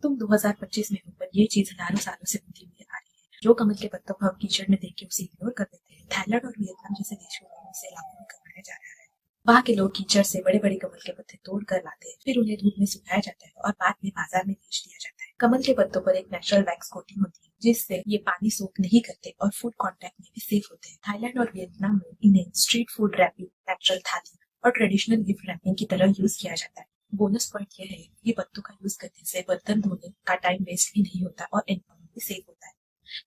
तुम 2025 में हो, पर ये चीज हजारों सालों से होती हुई आ रही है। जो कमल के पत्तों को हम कीचड़ में देख के उसे इग्नोर कर देते हैं, थाईलैंड और वियतनाम जैसे देशों में इसे इलाकों में करवाया जा रहा है। वहाँ के लोग कीचड़ से बड़े बड़े कमल के पत्ते तोड़ कर लाते हैं, फिर उन्हें धूप में सुखाया जाता है और बाद में बाजार में बेच दिया जाता है। कमल के पत्तों पर एक नेचुरल वैक्स कोटिंग होती है, जिससे ये पानी सोख नहीं करते और फूड कांटेक्ट में भी सेफ होते हैं। थाईलैंड और वियतनाम में इन्हें स्ट्रीट फूड रैपिंग, नेचुरल थाली और ट्रेडिशनल गिफ्ट रैपिंग की तरह यूज किया जाता है। बोनस पॉइंट यह है कि पत्तों का यूज करने से बर्तन धोने का टाइम वेस्ट भी नहीं होता और एनवायरमेंट भी सेफ होता है।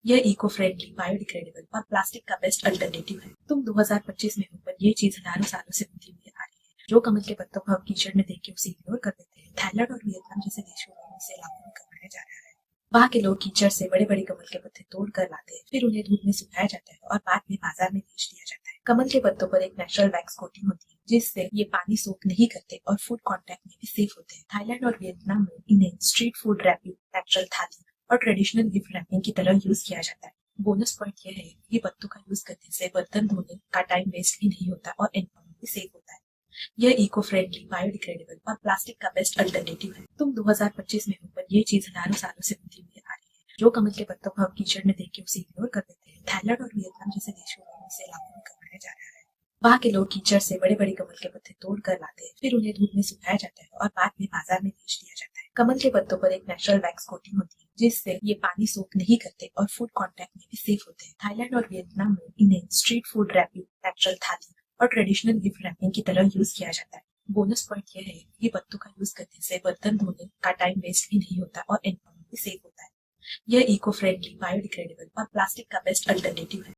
यह इको फ्रेंडली, बायोडिग्रेडेबल और प्लास्टिक का बेस्ट अल्टरनेटिव है। तुम 2025 में हो, पर ये चीज हजारों सालों से होती हुई आ रही है। जो कमल के पत्तों को हम कीचड़ में देख के उसे इग्नोर कर देते हैं, थाईलैंड और वियतनाम जैसे देशों में इसे इलाकों में करवाया जा रहा है। वहाँ के लोग कीचड़ से बड़े बड़े कमल के पत्ते तोड़ कर लाते हैं, फिर उन्हें धूप में सुखाया जाता है और बाद में बाजार में बेच दिया जाता है। कमल के पत्तों पर एक नेचुरल वैक्स कोटिंग होती है, जिससे ये पानी सोख नहीं करते और फूड कांटेक्ट में भी सेफ होते हैं। थाईलैंड और वियतनाम में इन्हें स्ट्रीट फूड रैपिंग, नेचुरल थाली और ट्रेडिशनल गिफ्ट रैपिंग की तरह यूज किया जाता है। बोनस पॉइंट यह है कि पत्तों का यूज करने से बर्तन धोने का टाइम वेस्ट भी नहीं होता और एनवायरमेंट भी सेफ होता है। यह इको फ्रेंडली, बायोडिग्रेडेबल और प्लास्टिक का बेस्ट अल्टरनेटिव है। तुम 2025 में हो, पर ये चीज हजारों सालों से होती हुई आ रही है। जो कमल के पत्तों को हम कीचड़ में देख के उसे इग्नोर कर देते हैं, थाईलैंड और वियतनाम जैसे देशों में इसे इलाकों में करवाया जा रहा है। वहाँ के लोग कीचड़ से बड़े बड़े कमल के पत्ते तोड़ कर लाते हैं, फिर उन्हें धूप में सुखाया जाता है और बाद में बाजार में बेच दिया जाता है। कमल के पत्तों पर एक नेचुरल वैक्स कोटिंग होती है, जिससे ये पानी सोख नहीं करते और फूड कांटेक्ट में भी सेफ होते हैं। थाईलैंड और वियतनाम में इन्हें स्ट्रीट फूड रैपिंग, नेचुरल थाली और ट्रेडिशनल गिफ्ट रैपिंग की तरह यूज किया जाता है। बोनस पॉइंट यह है कि पत्तों का यूज करने से बर्तन धोने का टाइम वेस्ट भी नहीं होता और एनवायरमेंट भी सेफ होता है। यह इको फ्रेंडली, बायोडिग्रेडेबल और प्लास्टिक का बेस्ट अल्टरनेटिव है।